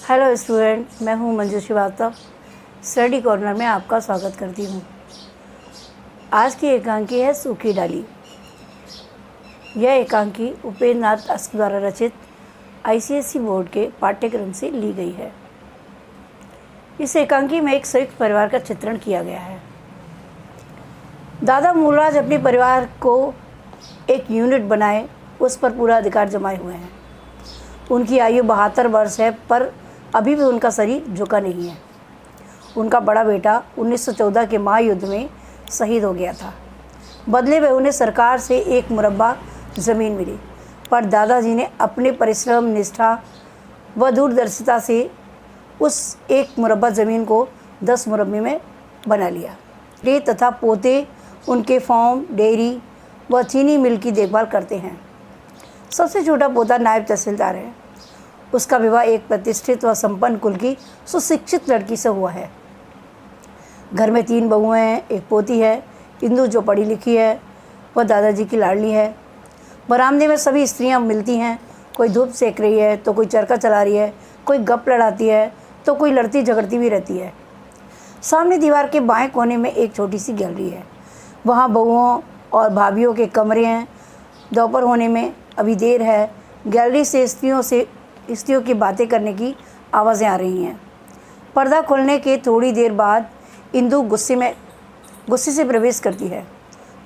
Hello student, मैं हूं Manju Srivastava. Study corner में आपका स्वागत करती हूं। आज की एकांकी है सूखी डाली। यह एकांकी उपेंद्र नाथ अस्क द्वारा रचित आईसीएसई बोर्ड के पाठ्यक्रम से ली गई है। इस एकांकी में एक संयुक्त परिवार का चित्रण किया गया है। दादा मूलराज अपने परिवार को एक यूनिट बनाए उस पर पूरा अधिकार जमाए हुए हैं। उनकी आयु 72 वर्ष है, पर अभी भी उनका शरीर झुका नहीं है। उनका बड़ा बेटा 1914 के महायुद्ध में शहीद हो गया था। बदले में उन्हें सरकार से 1 मुरब्बा ज़मीन मिली, पर दादाजी ने अपने परिश्रम, निष्ठा व दूरदर्शिता से उस 1 मुरब्बा ज़मीन को 10 मुरब्बे में बना लिया। ये तथा पोते उनके फार्म, डेयरी व चीनी मिल की देखभाल करते हैं। सबसे छोटा पोता नायब तहसीलदार है। उसका विवाह एक प्रतिष्ठित व संपन्न कुल की सुशिक्षित लड़की से हुआ है। घर में 3 बहुएं हैं, एक पोती है, इंदु, जो पढ़ी लिखी है, वह दादाजी की लाडली है। बरामदे में सभी स्त्रियां मिलती हैं। कोई धूप सेक रही है तो कोई चरखा चला रही है, कोई गप लड़ाती है तो कोई लड़ती झगड़ती भी रहती है। सामने दीवार के बाएं कोने में एक छोटी सी गैलरी है। वहाँ बहुओं और भाभियों के कमरे हैं। दोपहर होने में अभी देर है। गैलरी से स्त्रियों की बातें करने की आवाज़ें आ रही हैं। पर्दा खुलने के थोड़ी देर बाद इंदु गुस्से से प्रवेश करती है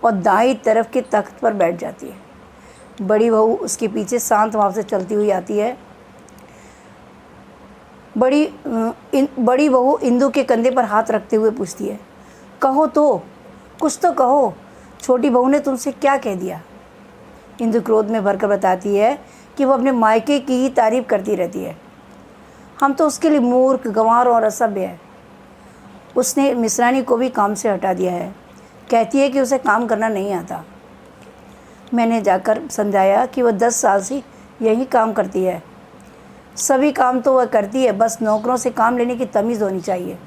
और दाईं तरफ के तख्त पर बैठ जाती है। बड़ी बहू उसके पीछे शांत भाव से चलती हुई आती है। बड़ी बहू इंदु के कंधे पर हाथ रखते हुए पूछती है, कहो तो, कुछ तो कहो, छोटी बहू ने तुमसे क्या कह दिया? इंदु क्रोध में भरकर बताती है कि वो अपने मायके की ही तारीफ करती रहती है। हम तो उसके लिए मूर्ख, गंवार और असभ्य है। उसने मिश्रानी को भी काम से हटा दिया है। कहती है कि उसे काम करना नहीं आता। मैंने जाकर समझाया कि वह 10 साल से यही काम करती है। सभी काम तो वह करती है, बस नौकरों से काम लेने की तमीज़ होनी चाहिए।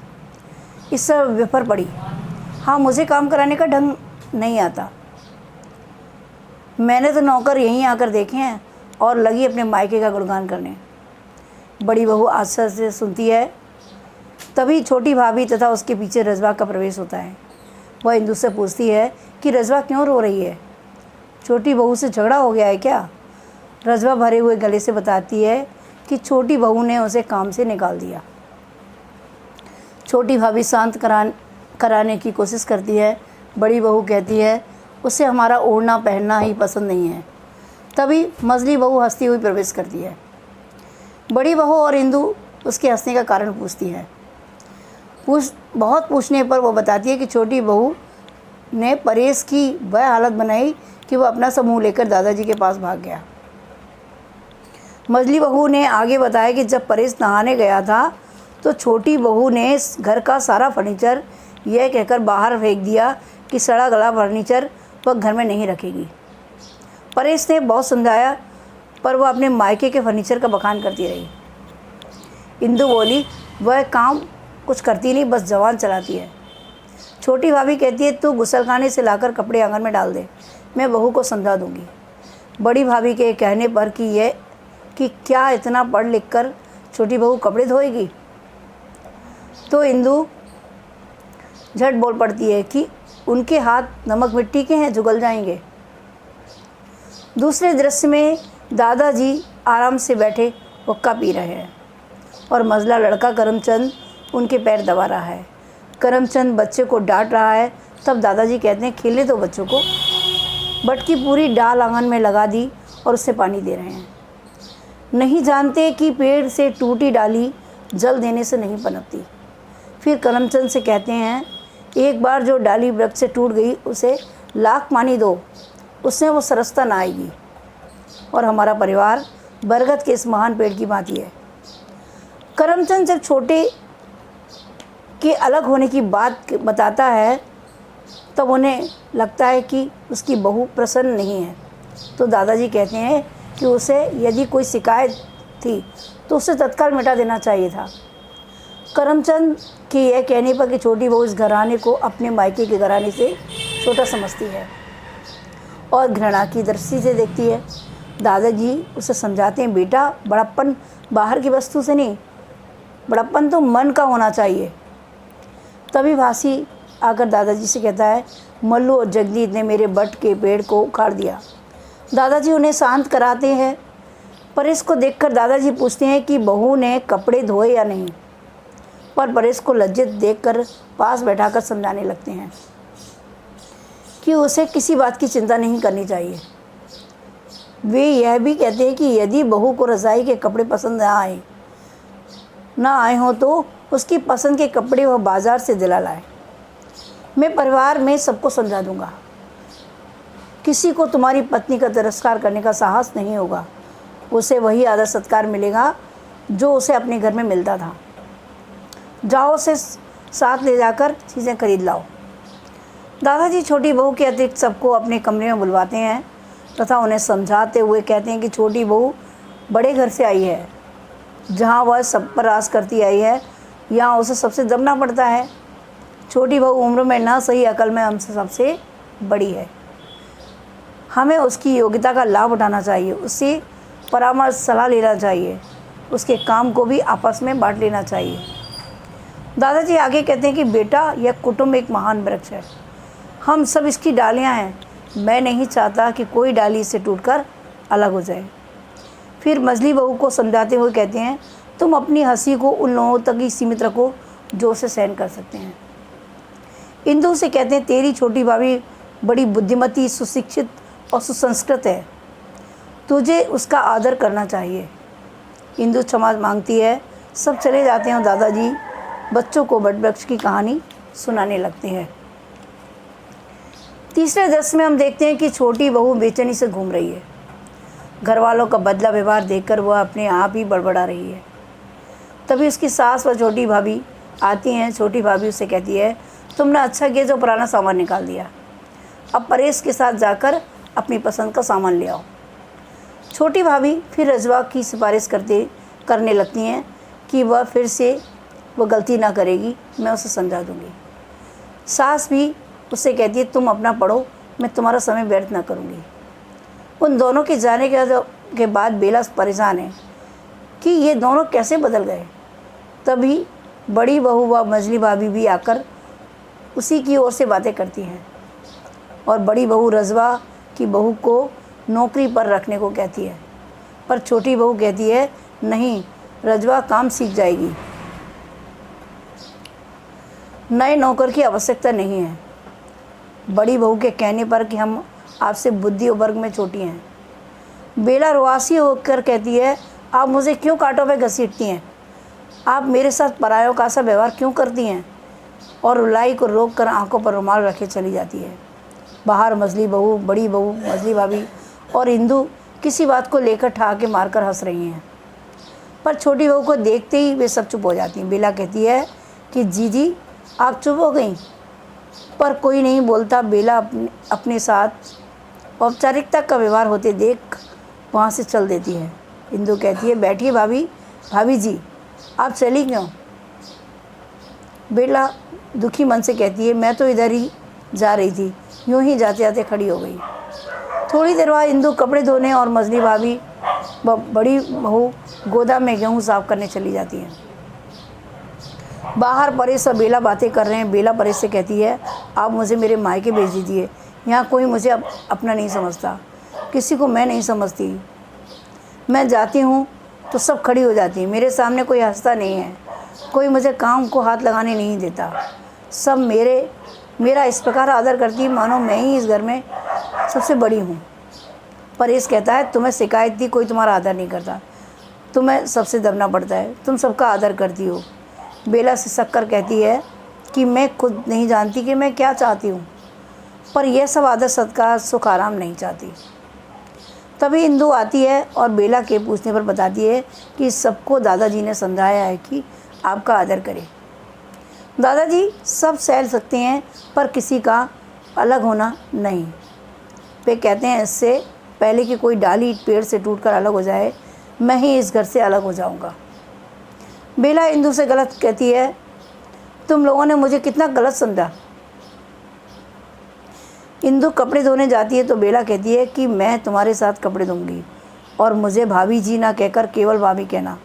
इससे विफर पड़ी। हाँ, मुझे काम कराने का ढंग नहीं आता। मैंने तो नौकर यहीं आकर देखे हैं और लगी अपने मायके का गुणगान करने। बड़ी बहू आश्चर्य से सुनती है। तभी छोटी भाभी तथा उसके पीछे रजवा का प्रवेश होता है। वह इंदु से पूछती है कि रजवा क्यों रो रही है? छोटी बहू से झगड़ा हो गया है क्या? रजवा भरे हुए गले से बताती है कि छोटी बहू ने उसे काम से निकाल दिया। छोटी भाभी शांत कराने की कोशिश करती है। बड़ी बहू कहती है उसे हमारा ओढ़ना पहनना ही पसंद नहीं है। तभी मझली बहू हंसती हुई प्रवेश करती है। बड़ी बहू और इंदु उसके हंसने का कारण पूछती है। बहुत पूछने पर वो बताती है कि छोटी बहू ने परेश की वह हालत बनाई कि वह अपना समूह लेकर दादाजी के पास भाग गया। मझली बहू ने आगे बताया कि जब परेश नहाने गया था तो छोटी बहू ने घर का सारा फर्नीचर यह कहकर बाहर फेंक दिया कि सड़ा गला फर्नीचर वह घर में नहीं रखेगी। परेश ने बहुत समझाया, पर वह अपने मायके के फर्नीचर का बखान करती रही। इंदु बोली, वह काम कुछ करती नहीं, बस जबान चलाती है। छोटी भाभी कहती है, तू गुसलखाने से लाकर कपड़े आंगन में डाल दे, मैं बहू को समझा दूंगी। बड़ी भाभी के कहने पर कि क्या इतना पढ़ लिख कर छोटी बहू कपड़े धोएगी, तो इंदु झट बोल पड़ती है कि उनके हाथ नमक मिट्टी के हैं, जुगल जाएंगे। दूसरे दृश्य में दादाजी आराम से बैठे हुक्का पी रहे हैं और मझला लड़का करमचंद उनके पैर दबा रहा है। करमचंद बच्चे को डांट रहा है। तब दादाजी कहते हैं, खेलने दो बच्चों को। बटकी पूरी डाल आंगन में लगा दी और उससे पानी दे रहे हैं। नहीं जानते कि पेड़ से टूटी डाली जल देने से नहीं पनपती। फिर करमचंद से कहते हैं, एक बार जो डाली वृक्ष से टूट गई उसे लाख पानी दो, उससे वो सरसता ना आएगी। और हमारा परिवार बरगद के इस महान पेड़ की भांति है। करमचंद जब छोटे के अलग होने की बात बताता है तब उन्हें लगता है कि उसकी बहू प्रसन्न नहीं है। तो दादाजी कहते हैं कि उसे यदि कोई शिकायत थी तो उसे तत्काल मिटा देना चाहिए था। करमचंद के यह कहने पर कि छोटी बहू इस घराने को अपने मायके के घराने से छोटा समझती है और घृणा की दृष्टि से देखती है। दादाजी उसे समझाते हैं, बेटा, बड़प्पन बाहर की वस्तु से नहीं बड़प्पन तो मन का होना चाहिए। तभी भासी आकर दादाजी से कहता है, मल्लू और जगजीत ने मेरे बट के पेड़ को उखाड़ दिया। दादाजी उन्हें शांत कराते हैं। परेश को देखकर दादाजी पूछते हैं कि बहू ने कपड़े धोए या नहीं, पर परेश को लज्जित देखकर पास बैठाकर समझाने लगते हैं कि उसे किसी बात की चिंता नहीं करनी चाहिए। वे यह भी कहते हैं कि यदि बहू को रज़ाई के कपड़े पसंद ना आए हों तो उसकी पसंद के कपड़े वह बाज़ार से दिला लाए। मैं परिवार में सबको समझा दूंगा। किसी को तुम्हारी पत्नी का तिरस्कार करने का साहस नहीं होगा। उसे वही आदर सत्कार मिलेगा जो उसे अपने घर में मिलता था। जाओ, उसे साथ ले जाकर चीज़ें खरीद लाओ। दादाजी छोटी बहू के अतिरिक्त सबको अपने कमरे में बुलवाते हैं तथा उन्हें समझाते हुए कहते हैं कि छोटी बहू बड़े घर से आई है, जहाँ वह सब पर राज करती आई है, यहाँ उसे सबसे दबना पड़ता है। छोटी बहू उम्र में ना सही, अकल में हमसे सबसे बड़ी है। हमें उसकी योग्यता का लाभ उठाना चाहिए, उससे परामर्श सलाह लेना चाहिए, उसके काम को भी आपस में बांट लेना चाहिए। दादाजी आगे कहते हैं कि बेटा, यह कुटुंब एक महान वृक्ष है, हम सब इसकी डालियां हैं। मैं नहीं चाहता कि कोई डाली इससे टूटकर अलग हो जाए। फिर मझली बहू को समझाते हुए कहते हैं, तुम अपनी हंसी को उन लोगों तक ही सीमित रखो जो उसे सहन कर सकते हैं। इंदु से कहते हैं, तेरी छोटी भाभी बड़ी बुद्धिमती, सुशिक्षित और सुसंस्कृत है, तुझे उसका आदर करना चाहिए। इंदु क्षमा मांगती है। सब चले जाते हैं और दादाजी बच्चों को वटवृक्ष की कहानी सुनाने लगते हैं। तीसरे दृश्य में हम देखते हैं कि छोटी बहू बेचैनी से घूम रही है। घर वालों का बदला व्यवहार देखकर वह अपने आप ही बड़बड़ा रही है। तभी उसकी सास व छोटी भाभी आती हैं। छोटी भाभी उसे कहती है, तुमने अच्छा किया जो पुराना सामान निकाल दिया, अब परेश के साथ जाकर अपनी पसंद का सामान ले आओ। छोटी भाभी फिर रजवा की सिफारिश करने लगती हैं कि वह फिर से वो गलती ना करेगी, मैं उसे समझा दूंगी। सास भी उससे कहती है, तुम अपना पढ़ो, मैं तुम्हारा समय व्यर्थ ना करूंगी। उन दोनों के जाने के बाद बेला परेशान है कि ये दोनों कैसे बदल गए। तभी बड़ी बहू व मझली भाभी भी आकर उसी की ओर से बातें करती हैं और बड़ी बहू रजवा की बहू को नौकरी पर रखने को कहती है, पर छोटी बहू कहती है, नहीं, रजवा काम सीख जाएगी, नए नौकर की आवश्यकता नहीं है। बड़ी बहू के कहने पर कि हम आपसे बुद्धि और वर्ग में छोटी हैं। बेला रुआसी होकर कहती है, आप मुझे क्यों कांटों पे घसीटती हैं? आप मेरे साथ परायों का सा व्यवहार क्यों करती हैं? और रुलाई को रोक कर आंखों पर रुमाल रखे चली जाती है। बाहर मझली बहू, बड़ी बहू, मझली भाभी और इंदु किसी बात को लेकर ठहाके मारकर हंस रही हैं, पर छोटी बहू को देखते ही वे सब चुप हो जाती हैं। बेला कहती है कि जीजी आप चुप हो गई, पर कोई नहीं बोलता। बेला अपने साथ औपचारिकता का व्यवहार होते देख वहाँ से चल देती है। इंदु कहती है, बैठिए भाभी जी, आप चली क्यों? बेला दुखी मन से कहती है, मैं तो इधर ही जा रही थी, यूँ ही जाते जाते खड़ी हो गई। थोड़ी देर बाद इंदु कपड़े धोने और मझली भाभी बड़ी बहू गोदाम में गेहूँ साफ करने चली जाती हैं। बाहर परेश और बेला बातें कर रहे हैं। बेला परेश से कहती है, आप मुझे मेरे मायके भेज दीजिए, यहाँ कोई मुझे अपना नहीं समझता, किसी को मैं नहीं समझती। मैं जाती हूँ तो सब खड़ी हो जाती है, मेरे सामने कोई हंसता नहीं है, कोई मुझे काम को हाथ लगाने नहीं देता। सब मेरा इस प्रकार आदर करती है मानो मैं ही इस घर में सबसे बड़ी हूँ। परेश कहता है, तुम्हें शिकायत थी, कोई तुम्हारा आदर नहीं करता, तुम्हें सबसे दबना पड़ता है, तुम सबका आदर करती हो। बेला से शक्कर कहती है कि मैं खुद नहीं जानती कि मैं क्या चाहती हूँ, पर यह सब आदर सत्कार सुख आराम नहीं चाहती। तभी इंदु आती है और बेला के पूछने पर बताती है कि सबको दादाजी ने समझाया है कि आपका आदर करें। दादाजी सब सह सकते हैं, पर किसी का अलग होना नहीं। वे कहते हैं, इससे पहले कि कोई डाली पेड़ से टूटकर अलग हो जाए, मैं ही इस घर से अलग हो जाऊंगा। बेला इंदु से गलत कहती है, तुम लोगों ने मुझे कितना गलत समझा। इंदु कपड़े धोने जाती है तो बेला कहती है कि मैं तुम्हारे साथ कपड़े धोऊंगी और मुझे भाभी जी ना कहकर केवल भाभी कहना,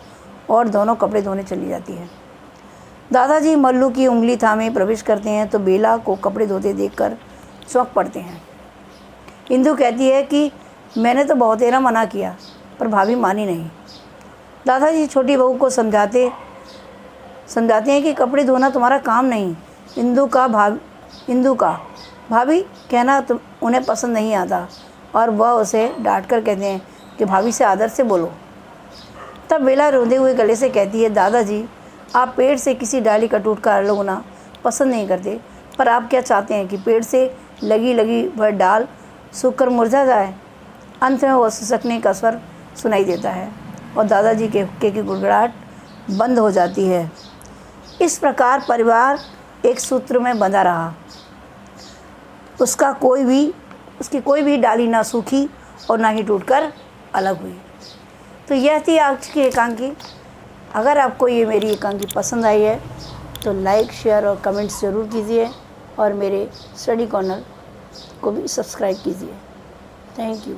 और दोनों कपड़े धोने चली जाती है। दादाजी मल्लू की उंगली थामे प्रवेश करते हैं तो बेला को कपड़े धोते देखकर चौंक पड़ते हैं। इंदु कहती है कि मैंने तो बहुत देर मना किया पर भाभी मानी नहीं। दादाजी छोटी बहू को समझाते हैं कि कपड़े धोना तुम्हारा काम नहीं, इंदु का भाभी कहना तो उन्हें पसंद नहीं आता और वह उसे डांट कर कहते हैं कि भाभी से आदर से बोलो। तब बेला रोते हुए गले से कहती है, दादाजी आप पेड़ से किसी डाली का टूट कर अलग होना पसंद नहीं करते, पर आप क्या चाहते हैं कि पेड़ से लगी वह डाल सूख कर मुरझा जाए। अंत में वह सिसकने का स्वर सुनाई देता है और दादाजी के हुक्के की गुड़गुड़ाहट बंद हो जाती है। इस प्रकार परिवार एक सूत्र में बंधा रहा। उसकी कोई भी डाली ना सूखी और ना ही टूटकर अलग हुई। तो यह थी आज की एकांकी। अगर आपको ये मेरी एकांकी पसंद आई है तो लाइक, शेयर और कमेंट्स ज़रूर कीजिए और मेरे स्टडी कॉर्नर को भी सब्सक्राइब कीजिए। Thank you.